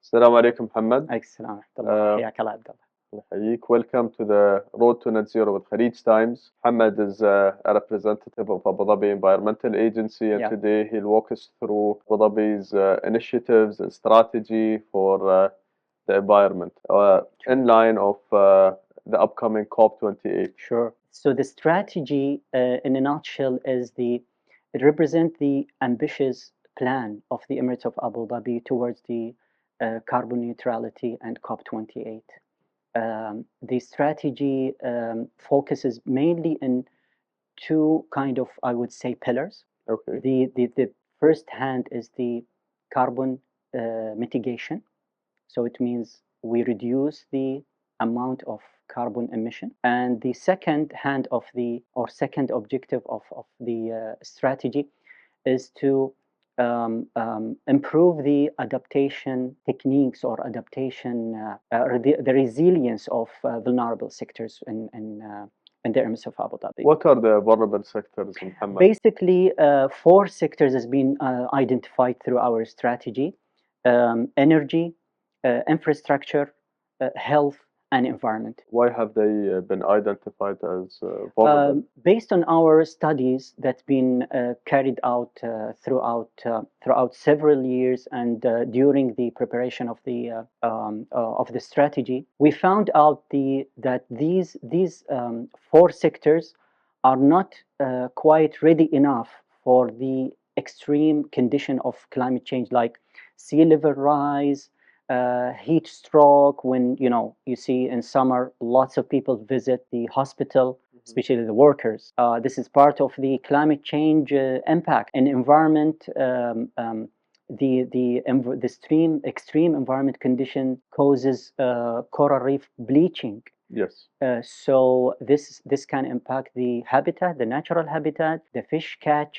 السلام عليكم محمد. عليك السلام ورحمة الله. Uh, حياك الله عبد الله. نحييك. Welcome to the Road to Net Zero with Khaleej Times. Muhammad is a representative of Abu Dhabi Environmental Agency, and Yeah, today he'll walk us through Abu Dhabi's initiatives and strategy for the environment in line of the upcoming COP28. sure. So the strategy, in a nutshell, it represents the ambitious plan of the Emirates of Abu Dhabi towards the carbon neutrality and COP28. The strategy focuses mainly in two kind of, I would say, pillars. Okay. The first hand is the carbon mitigation. So it means we reduce the amount of carbon emission. And the second hand of the, or second objective of the strategy is to improve the adaptation techniques or adaptation, the resilience of vulnerable sectors in the Emirates of Abu Dhabi. What are the vulnerable sectors, Muhammad? Basically, four sectors has been identified through our strategy: energy, infrastructure, health, and environment. Why have they been identified as vulnerable? Based on our studies that's been carried out throughout several years and during the preparation of the strategy, we found out that these four sectors are not quite ready enough for the extreme condition of climate change, like sea level rise, heat stroke. When you see in summer lots of people visit the hospital, especially the workers. This is part of the climate change impact and environment. The extreme environment condition causes coral reef bleaching. Yes. So this can impact the habitat, the natural habitat, the fish catch,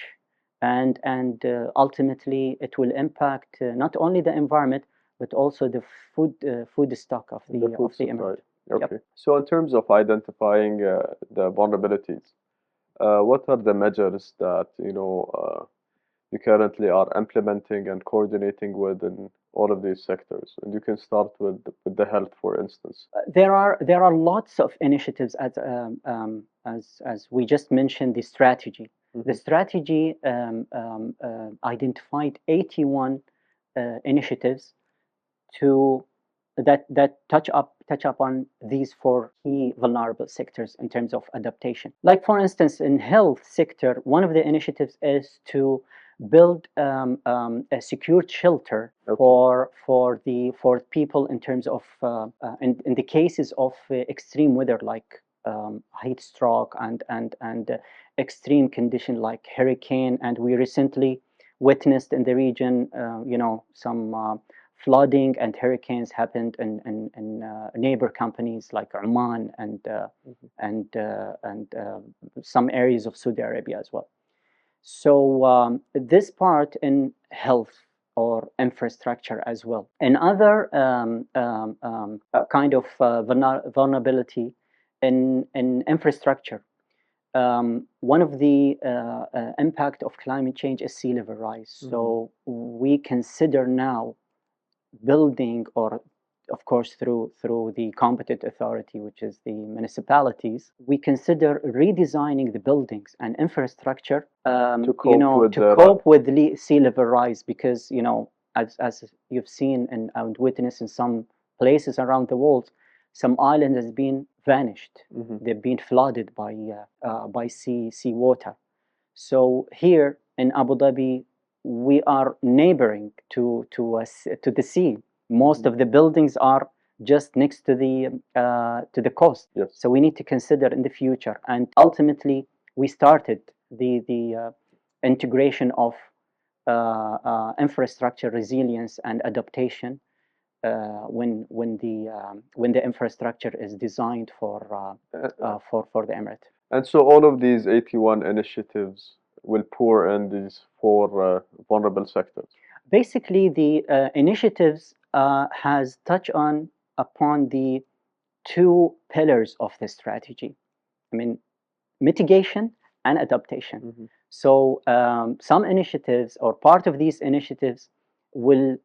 and ultimately it will impact not only the environment but also the food stock of the emirate. Okay. Yep. So in terms of identifying the vulnerabilities, what are the measures that you currently are implementing and coordinating with in all of these sectors? And you can start with the health, for instance. There are lots of initiatives as we just mentioned the strategy. The strategy identified 81 initiatives that touch upon these four key vulnerable sectors in terms of adaptation. Like for instance, in health sector, one of the initiatives is to build a secured shelter for people in terms of in the cases of extreme weather like heat stroke and extreme condition like hurricane. And we recently witnessed in the region some flooding and hurricanes happened in neighbor companies like Oman and some areas of Saudi Arabia as well. So this part in health or infrastructure as well. Another kind of vulnerability in infrastructure. One of the impact of climate change is sea level rise. So we consider now building, or of course through the competent authority, which is the municipalities, we consider redesigning the buildings and infrastructure to cope with the sea level rise, because as you've seen and witnessed in some places around the world, some islands has been vanished. They've been flooded by sea water. So here in Abu Dhabi, we are neighboring to the sea. Most of the buildings are just next to the coast. Yes. So we need to consider in the future. And ultimately, we started the integration of infrastructure resilience and adaptation when the infrastructure is designed for the emirate. And so all of these 81 initiatives will pour in these four vulnerable sectors. Basically, the initiatives has touched upon the two pillars of the strategy. I mean, mitigation and adaptation. So some initiatives or part of these initiatives will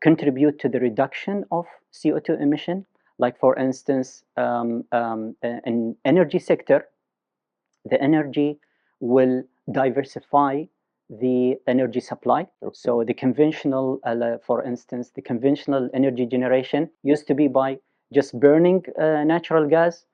contribute to the reduction of CO2 emission. Like for instance, in energy sector, the energy will diversify the energy supply. Okay. So the conventional, for instance, the conventional energy generation used to be by just burning natural gas,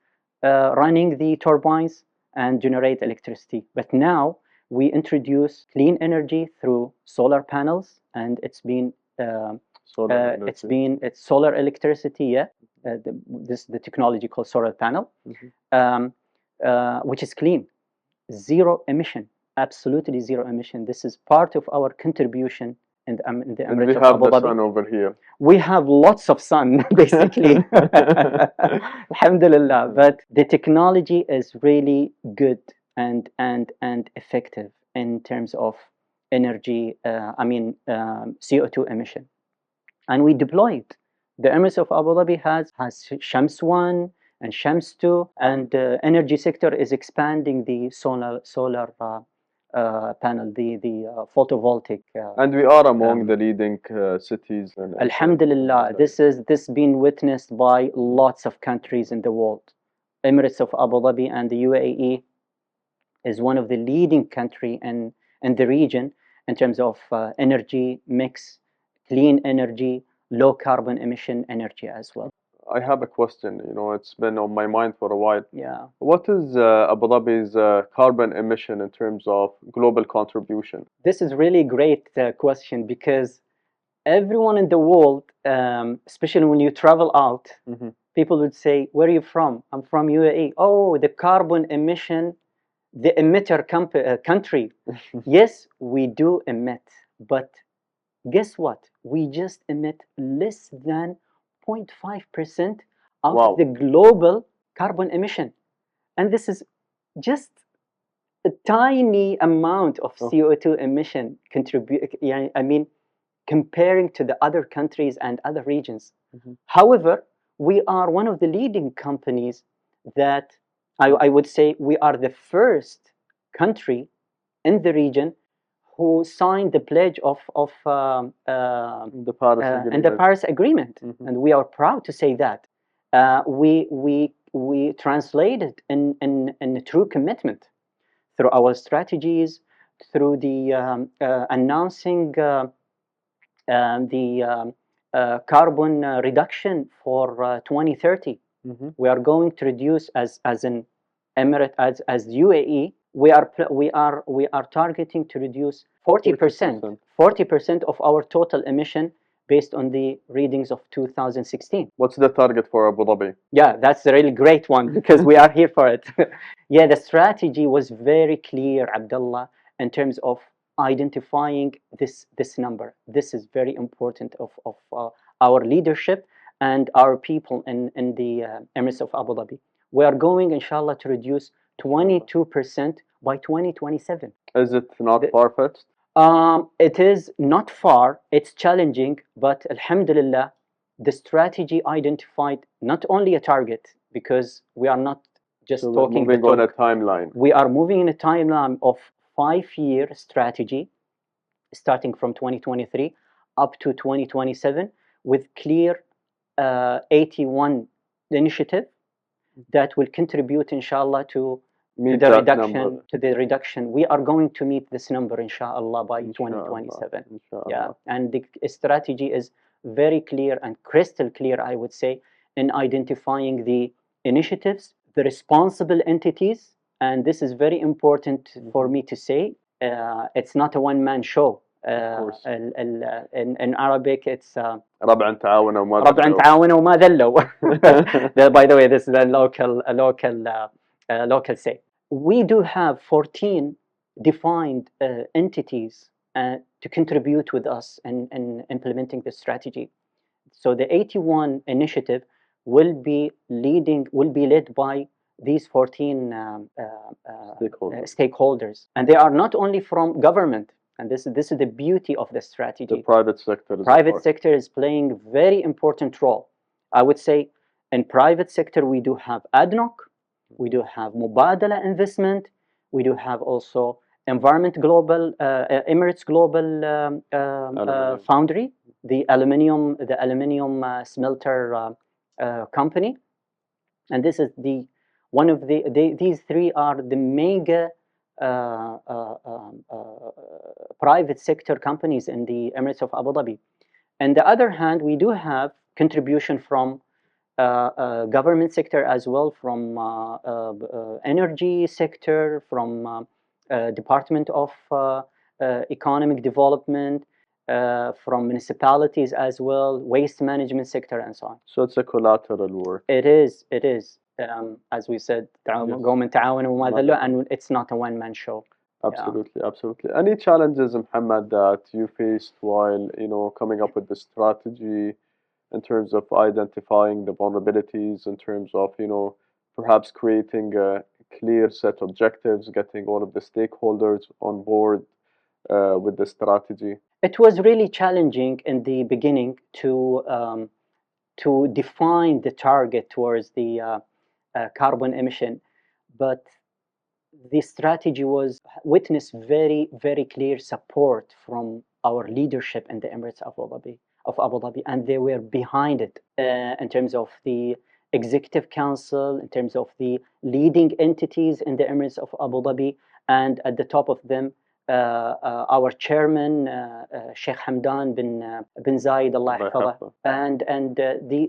running the turbines and generate electricity. But now we introduce clean energy through solar panels, and it's been it's solar electricity, yeah. The technology called solar panel, which is clean, zero emission, absolutely zero emission. This is part of our contribution in the And we Emirates of have Abu the Dhabi. sun over here. We have lots of sun, basically. Alhamdulillah. But the technology is really good and effective in terms of energy, CO2 emission. And we deploy it. The Emirates of Abu Dhabi has Shams 1 and Shams 2, and the energy sector is expanding the solar panel, the photovoltaic. And we are among the leading cities. And Alhamdulillah, this been witnessed by lots of countries in the world. Emirates of Abu Dhabi and the UAE is one of the leading country in the region in terms of energy mix, clean energy, low carbon emission energy as well. I have a question. You know, it's been on my mind for a while. Yeah. What is Abu Dhabi's carbon emission in terms of global contribution? This is really great question, because everyone in the world, especially when you travel out, people would say, "Where are you from?" "I'm from UAE." "Oh, the carbon emission, the emitter country." Yes, we do emit, but guess what? We just emit less than 0.5% out of the global carbon emission. And this is just a tiny amount of CO2 emission comparing to the other countries and other regions. However, we are one of the leading companies that I would say we are the first country in the region who signed the pledge of the Paris Agreement. and the Paris Agreement, and we are proud to say that we translated in a true commitment through our strategies, through the announcing the carbon reduction for 2030. We are going to reduce as an Emirate, as UAE. We are targeting to reduce 40% of our total emission based on the readings of 2016. What's the target for Abu Dhabi? Yeah, that's a really great one, because we are here for it. Yeah, the strategy was very clear, Abdullah, in terms of identifying this number. This is very important of our leadership and our people in the Emirates of Abu Dhabi. We are going, inshallah, to reduce 22% by 2027. Is it not far-fetched? It is not far. It's challenging, but alhamdulillah, the strategy identified not only a target, because we are not just talking. Moving on a timeline. We are moving in a timeline of 5-year strategy, starting from 2023 up to 2027, with clear 81 initiative that will contribute, inshallah, to the reduction. We are going to meet this number, inshallah, by 2027. Inshallah. Yeah, and the strategy is very clear and crystal clear, I would say, in identifying the initiatives, the responsible entities, and this is very important for me to say. It's not a one-man show. In Arabic, it's ربع تعاون وما ربع تعاون وما ذلوا. By the way, this is a local say. We do have 14 defined entities to contribute with us in implementing the strategy. So the 81 initiative will be led by these 14 stakeholders, and they are not only from government. And this is the beauty of the strategy. The private sector. Private sector is playing a very important role. I would say in private sector we do have ADNOC, we do have Mubadala Investment, we do have also Emirates Global Foundry, the aluminium smelter company, and this is the one of these three are the mega private sector companies in the Emirates of Abu Dhabi. On the other hand, we do have contribution from government sector as well, from energy sector, from Department of Economic Development, from municipalities as well, waste management sector, and so on. So it's a collateral work. It is. As we said, Yes. قوم تعاونوا وما ذلوا, and it's not a one-man show. Absolutely, absolutely. Any challenges, Muhammad, that you faced while, coming up with the strategy in terms of identifying the vulnerabilities, in terms of, perhaps creating a clear set of objectives, getting all of the stakeholders on board with the strategy? It was really challenging in the beginning to define the target towards the carbon emission, but the strategy was witnessed very, very clear support from our leadership in the Emirates of Abu Dhabi, and they were behind it in terms of the executive council, in terms of the leading entities in the Emirates of Abu Dhabi, and at the top of them, our chairman, Sheikh Hamdan bin Zayed, Allah yahfadhah, and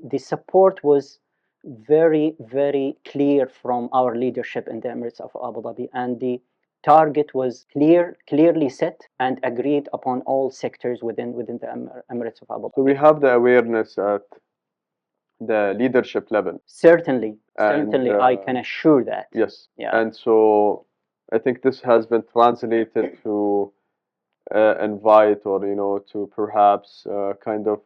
the support was very, very clear from our leadership in the Emirates of Abu Dhabi, and the target was clearly set and agreed upon all sectors within the Emirates of Abu Dhabi. So we have the awareness at the leadership level. Certainly, I can assure that. Yes. Yeah. And so I think this has been translated to invite, or to perhaps kind of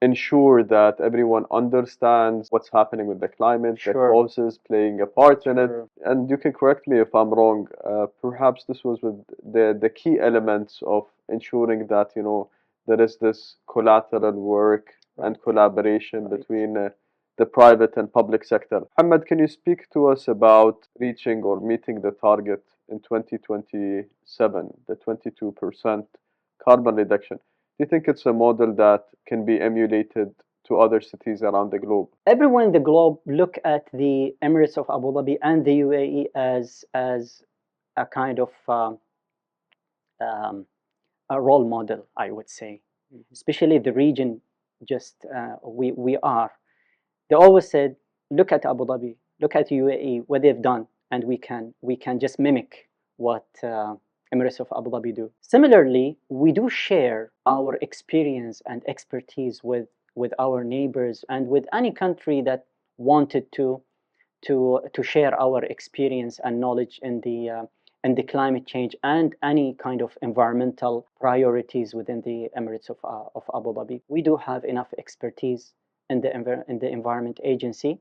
ensure that everyone understands what's happening with the climate, the Sure. causes playing a part in it. Sure. And you can correct me if I'm wrong. Perhaps this was with the key elements of ensuring that there is this collateral work and collaboration between the private and public sector. Muhammad, can you speak to us about reaching or meeting the target in 2027, the 22% carbon reduction? Do you think it's a model that can be emulated to other cities around the globe? Everyone in the globe look at the Emirates of Abu Dhabi and the UAE as a kind of a role model, I would say. Especially the region we are. They always said, look at Abu Dhabi, look at UAE, what they've done, and we can just mimic what Emirates of Abu Dhabi do. Similarly, we do share our experience and expertise with our neighbors and with any country that wanted to share our experience and knowledge in the climate change and any kind of environmental priorities within the Emirates of Abu Dhabi. We do have enough expertise in the Environment Agency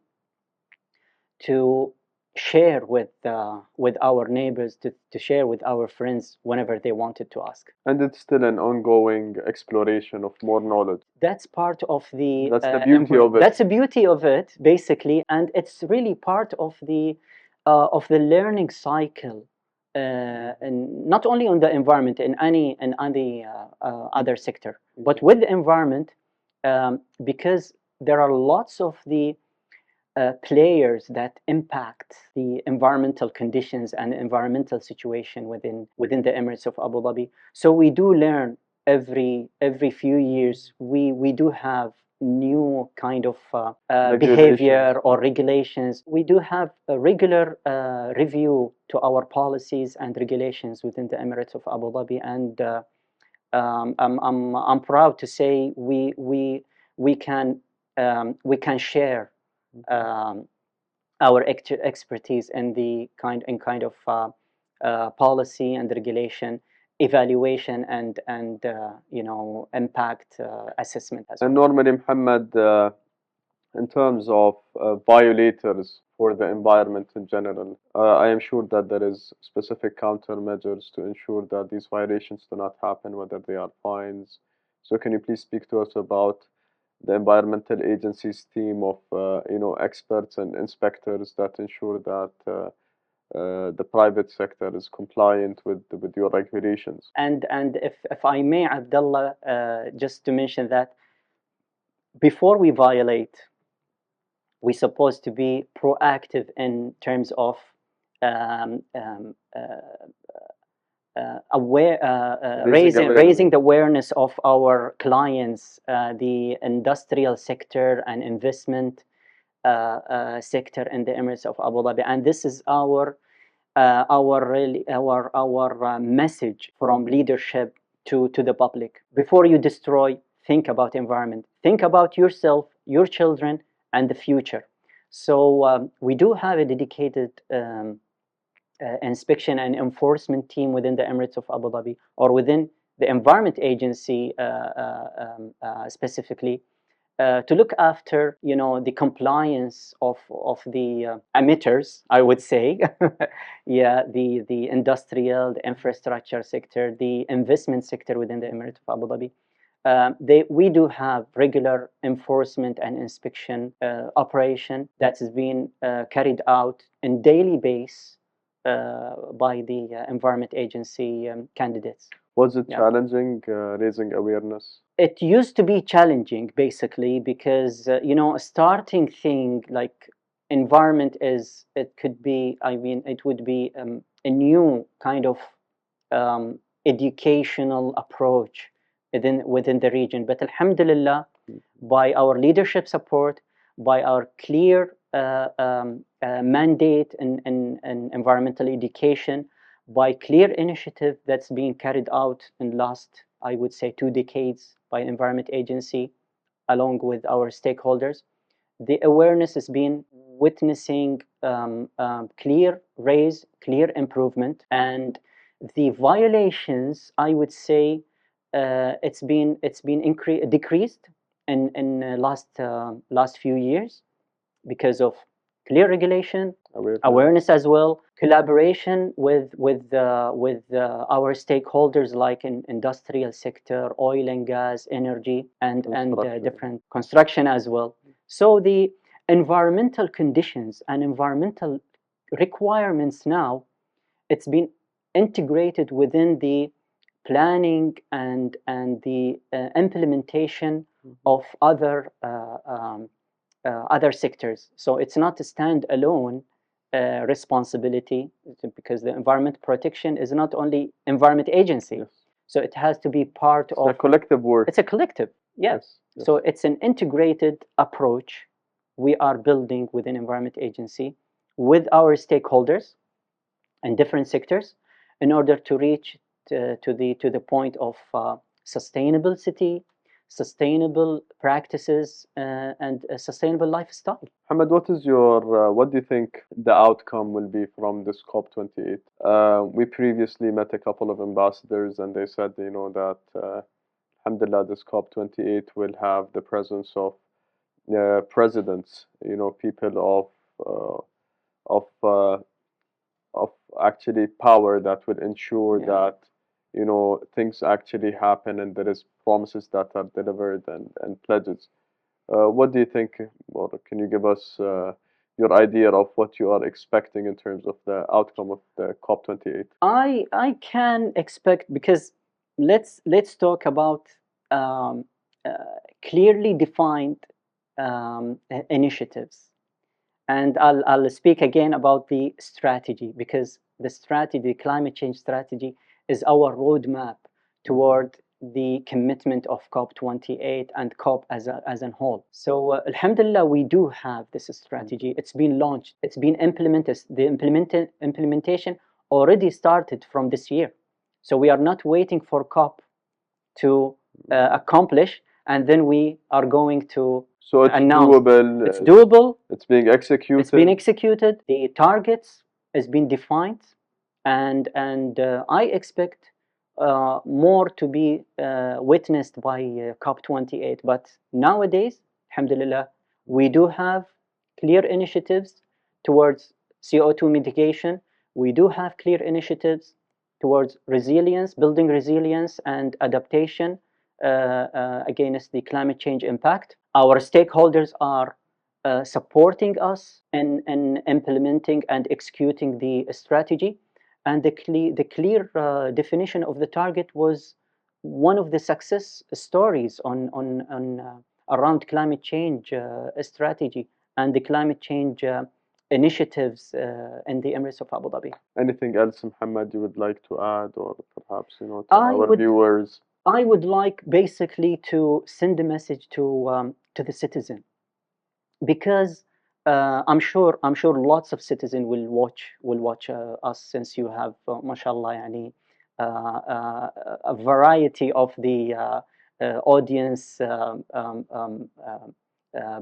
to share with our neighbors, to share with our friends whenever they wanted to ask. And it's still an ongoing exploration of more knowledge. That's part of the That's the beauty of it. That's the beauty of it, basically, and it's really part of the learning cycle, and not only on the environment, in any other sector, but with the environment, because there are lots of the players that impact the environmental conditions and environmental situation within the Emirates of Abu Dhabi. So we do learn every few years. We do have new kind of behavior or regulations. We do have a regular review to our policies and regulations within the Emirates of Abu Dhabi, and I'm proud to say we can share our expertise in the kind of policy and regulation evaluation and impact assessment as well. And normally, Muhammad, in terms of violators for the environment in general, I am sure that there is specific countermeasures to ensure that these violations do not happen, whether they are fines. So can you please speak to us about the environmental agency's team of experts and inspectors that ensure that the private sector is compliant with your regulations. And if I may, Abdullah, just to mention that before we violate, we're supposed to be proactive in terms of um, um, uh, aware, raising the awareness of our clients, the industrial sector and investment sector in the Emirates of Abu Dhabi, and this is our message from leadership to the public. Before you destroy, think about environment, think about yourself, your children, and the future. So we do have a dedicated inspection and enforcement team within the Emirates of Abu Dhabi, or within the Environment Agency specifically, to look after, the compliance of the emitters, I would say. Yeah, the industrial, the infrastructure sector, the investment sector within the Emirates of Abu Dhabi. We do have regular enforcement and inspection operation that is being carried out in daily base by the Environment Agency candidates. Was it Yeah. challenging raising awareness? It used to be challenging, basically, because a starting thing like environment it could be, I mean, it would be a new kind of educational approach within the region. But alhamdulillah, by our leadership support, by our clear mandate in environmental education, by clear initiative that's being carried out in last, I would say, 2 decades by Environment Agency, along with our stakeholders, the awareness has been witnessing clear raise, clear improvement, and the violations, I would say, it's been decreased in last few years because of clear regulation, awareness as well, collaboration with our stakeholders like in industrial sector, oil and gas, energy, and different construction as well. So the environmental conditions and environmental requirements now, it's been integrated within the planning and the implementation of other sectors. So it's not a standalone responsibility, because the environment protection is not only Environment Agency. Yes. So it has to be part of a collective work. It's a collective, yes. Yes. So it's an integrated approach we are building within Environment Agency with our stakeholders and different sectors in order to reach to the point of sustainable city, sustainable practices, and a sustainable lifestyle. Mohammed, what do you think the outcome will be from this COP28? We previously met a couple of ambassadors, and they said, that alhamdulillah, this COP28 will have the presence of presidents, people of actually power that will ensure that things actually happen, and there is promises that are delivered, and pledges. What do you think, or can you give us your idea of what you are expecting in terms of the outcome of the COP28? I can expect, because let's talk about clearly defined initiatives, and I'll speak again about the strategy, because the strategy, the climate change strategy, is our roadmap toward the commitment of COP28 and COP as a whole. So alhamdulillah, we do have this strategy. It's been launched, it's been implemented. The implementation already started from this year. So we are not waiting for COP to accomplish, and then we are going to So it's announce. doable. It's doable. It's being executed. It's been executed. The targets has been defined, and I expect more to be witnessed by COP28. But nowadays, alhamdulillah, we do have clear initiatives towards CO2 mitigation. We do have clear initiatives towards resilience, building resilience and adaptation against the climate change impact. Our stakeholders are supporting us in implementing and executing the strategy. And the clear definition of the target was one of the success stories on around climate change strategy and the climate change initiatives in the Emirates of Abu Dhabi. Anything else, Muhammad, you would like to add, or perhaps, to I our would viewers? I would like basically to send a message to the citizen, because I'm sure lots of citizens will watch us, since you have mashallah yani, a variety of the audience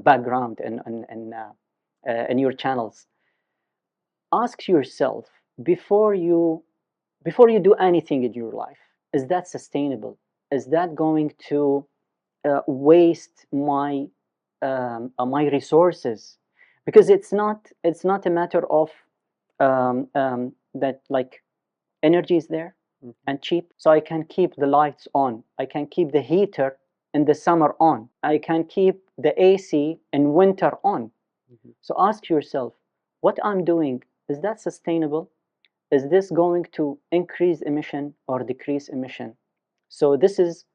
background in your channels. Ask yourself before you do anything in your life, is that sustainable? Is that going to waste my resources? Because it's not a matter of that, like, energy is there Mhm. and cheap, so I can keep the lights on, I can keep the heater in the summer on, I can keep the AC in winter on. Mhm. So ask yourself, what I'm doing, is that sustainable? Is this going to increase emission or decrease emission? So this is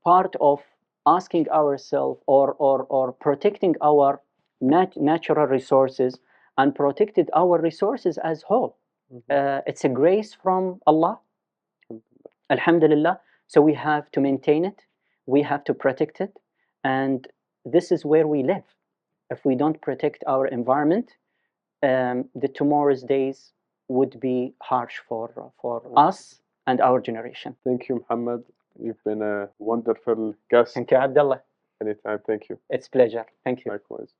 part of asking ourselves, or protecting our natural resources, and protected our resources as whole. Mhm. It's a grace from Allah, alhamdulillah. So we have to maintain it, we have to protect it, and this is where we live. If we don't protect our environment, the tomorrow's days would be harsh for us and our generation. Thank you, Muhammad. You've been a wonderful guest. Thank you, Abdullah. Anytime. Thank you. It's pleasure. Thank you. Likewise.